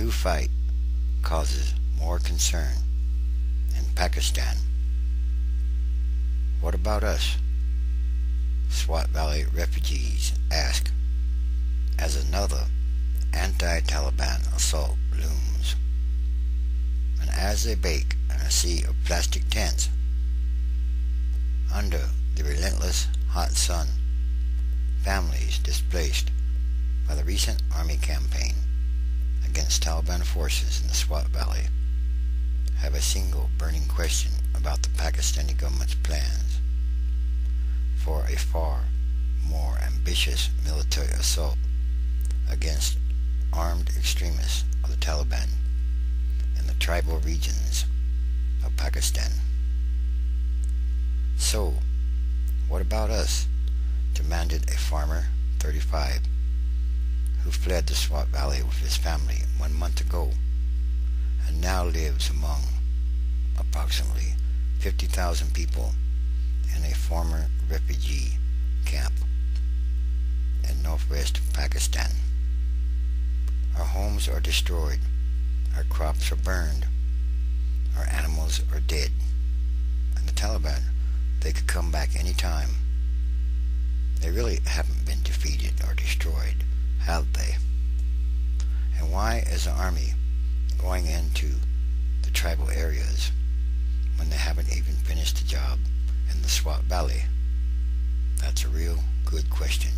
new fight causes more concern in Pakistan. What about us? Swat Valley refugees ask as another anti-Taliban assault looms. And as they bake in a sea of plastic tents under the relentless hot sun, families displaced by the recent army campaign against Taliban forces in the Swat Valley have a single burning question about the Pakistani government's plans for a far more ambitious military assault against armed extremists of the Taliban in the tribal regions of Pakistan. So, what about us? Demanded a farmer, 35, who fled the Swat Valley with his family 1 month ago and now lives among approximately 50,000 people in a former refugee camp in northwest Pakistan. Our homes are destroyed, our crops are burned, our animals are dead, and the Taliban, they could come back any time. They really haven't been defeated or destroyed, have they? And why is the army going into the tribal areas when they haven't even finished the job in the Swat Valley? That's a real good question.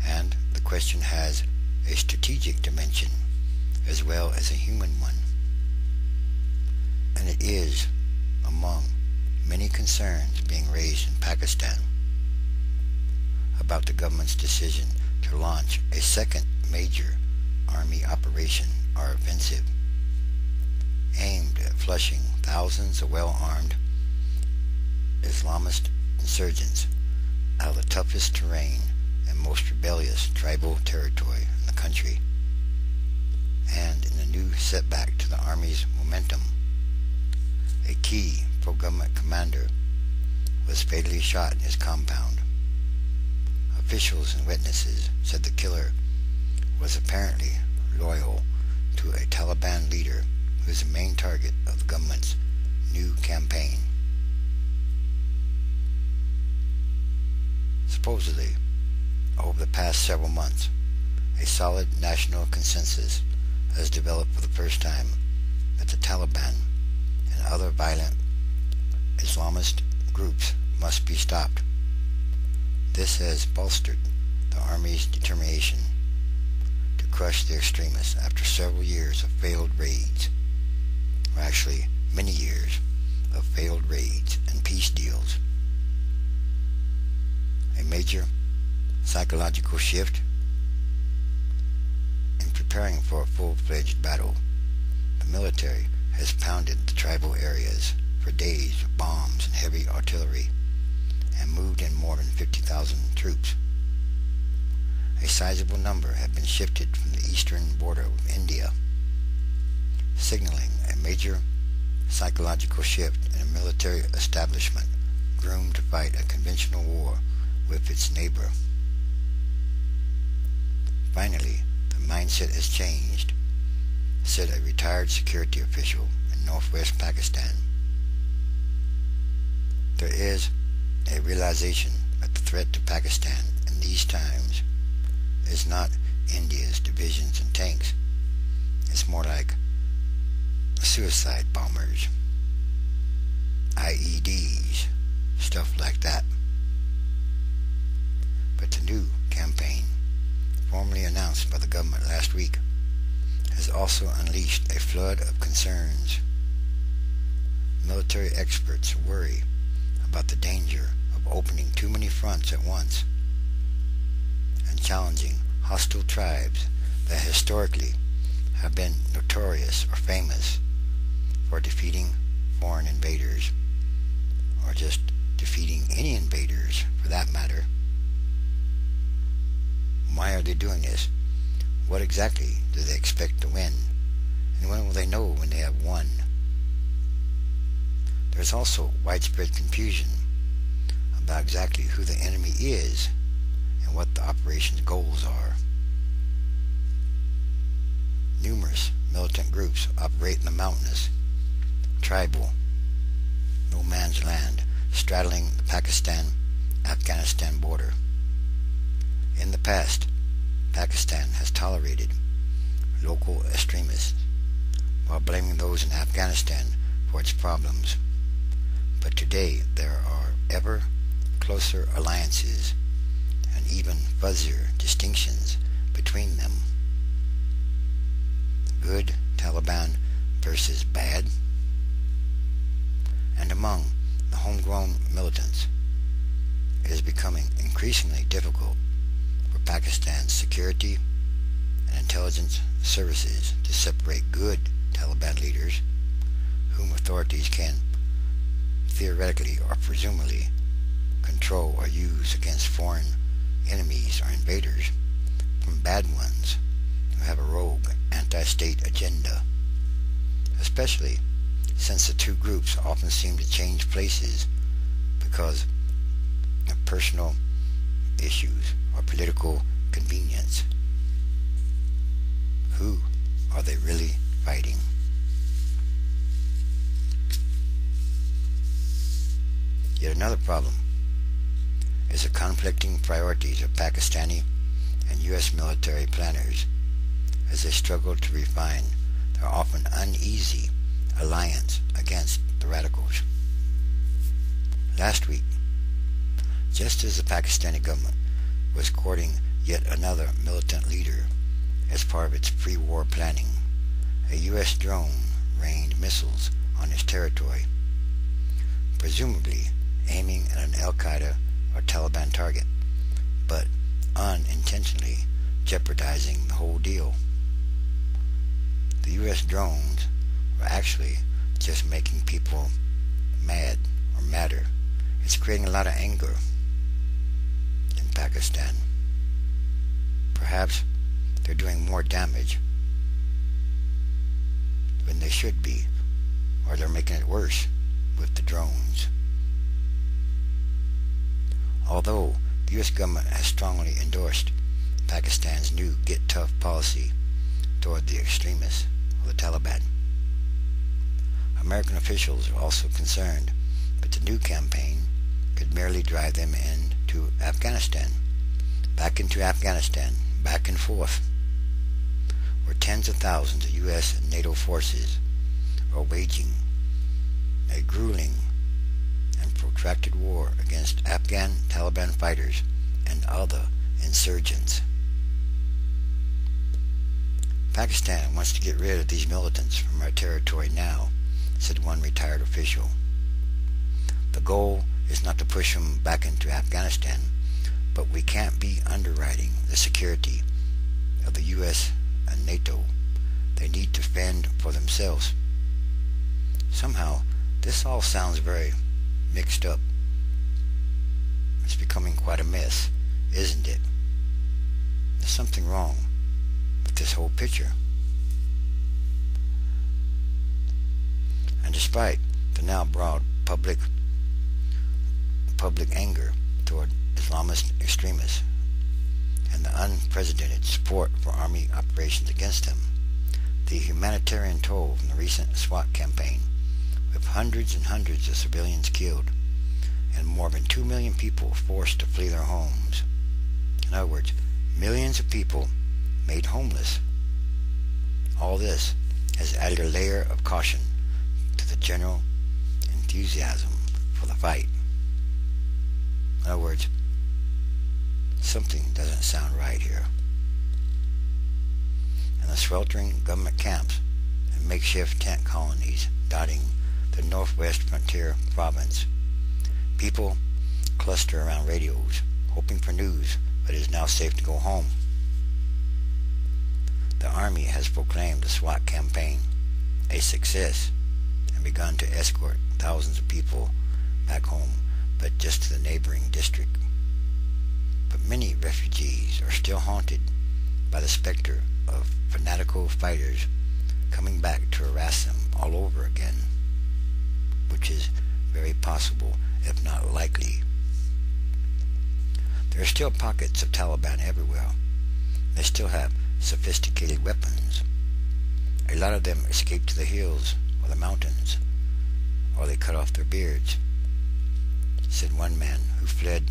And the question has a strategic dimension as well as a human one. And it is among many concerns being raised in Pakistan about the government's decision to launch a second major army operation or offensive aimed at flushing thousands of well-armed Islamist insurgents out of the toughest terrain and most rebellious tribal territory in the country, and in a new setback to the army's momentum. A key pro-government commander was fatally shot in his compound. Officials and witnesses said the killer was apparently loyal to a Taliban leader who is the main target of the government's new campaign. Supposedly, over the past several months, a solid national consensus has developed for the first time that the Taliban and other violent Islamist groups must be stopped. This has bolstered the army's determination to crush the extremists after several years of failed raids, or actually many years of failed raids and peace deals. A major psychological shift in preparing for a full-fledged battle. The military has pounded the tribal areas for days with bombs and heavy artillery and moved in more than 50,000 troops. A sizable number have been shifted from the eastern border of India, signaling a major psychological shift in a military establishment groomed to fight a conventional war with its neighbor. Finally, the mindset has changed, said a retired security official in northwest Pakistan. There is a realization that the threat to Pakistan in these times is not India's divisions and tanks. It's more like suicide bombers, IEDs, stuff like that. But the new campaign, formally announced by the government last week, has also unleashed a flood of concerns. Military experts worry about the danger of opening too many fronts at once and challenging hostile tribes that historically have been notorious or famous for defeating foreign invaders, or just defeating any invaders for that matter. Why are they doing this? What exactly do they expect to win? And when will they know when they have won? There's also widespread confusion about exactly who the enemy is and what the operation's goals are. numerous militant groups operate in the mountainous, tribal, no man's land straddling the Pakistan-Afghanistan border. In the past, Pakistan has tolerated local extremists while blaming those in Afghanistan for its problems. But today there are ever closer alliances and even fuzzier distinctions between them. Good Taliban versus bad. And among the homegrown militants, it is becoming increasingly difficult for Pakistan's security and intelligence services to separate good Taliban leaders, whom authorities can theoretically or presumably control or use against foreign enemies or invaders, from bad ones who have a rogue anti-state agenda, especially since the two groups often seem to change places because of personal issues or political convenience. Who are they really fighting? Yet another problem is the conflicting priorities of Pakistani and U.S. military planners as they struggle to refine their often uneasy alliance against the radicals. Last week, just as the Pakistani government was courting yet another militant leader as part of its pre-war planning, a U.S. drone rained missiles on its territory, presumably aiming at an Al-Qaeda or Taliban target, but unintentionally jeopardizing the whole deal. The U.S. drones were actually just making people mad or madder. It's creating a lot of anger in Pakistan. Perhaps they're doing more damage than they should be, or they're making it worse with the drones. Although the U.S. government has strongly endorsed Pakistan's new Get Tough policy toward the extremists of the Taliban, American officials are also concerned that the new campaign could merely drive them into Afghanistan, back and forth, where tens of thousands of U.S. and NATO forces are waging a grueling and protracted war against Afghan Taliban fighters and other insurgents. Pakistan wants to get rid of these militants from our territory now, said one retired official. The goal is not to push them back into Afghanistan, but we can't be underwriting the security of the U.S. and NATO. They need to fend for themselves. Somehow, this all sounds very mixed up. It's becoming quite a mess, isn't it? There's something wrong with this whole picture. And despite the now broad public anger toward Islamist extremists and the unprecedented support for army operations against them, the humanitarian toll from the recent SWAT campaign, with hundreds and hundreds of civilians killed and more than 2 million people forced to flee their homes. In other words, millions of people made homeless. All this has added a layer of caution to the general enthusiasm for the fight. In other words, something doesn't sound right here. In the sweltering government camps and makeshift tent colonies dotting the northwest frontier province, people cluster around radios, hoping for news that it is now safe to go home. The Army has proclaimed the SWAT campaign a success and begun to escort thousands of people back home, but just to the neighboring district. But many refugees are still haunted by the specter of fanatical fighters coming back to harass them all over again, which is very possible, if not likely. There are still pockets of Taliban everywhere. They still have sophisticated weapons, A lot of them escape to the hills or the mountains, or they cut off their beards, said one man who fled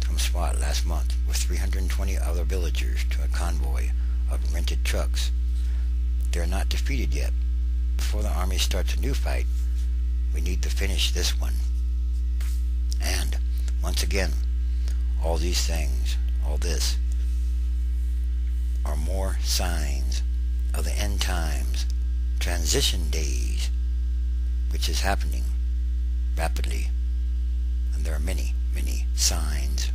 from SWAT last month with 320 other villagers to a convoy of rented trucks. They're not defeated yet. Before the army starts a new fight, we need to finish this one. And, once again, all these things, all this, are more signs of the end times, transition days, which is happening rapidly. And there are many, many signs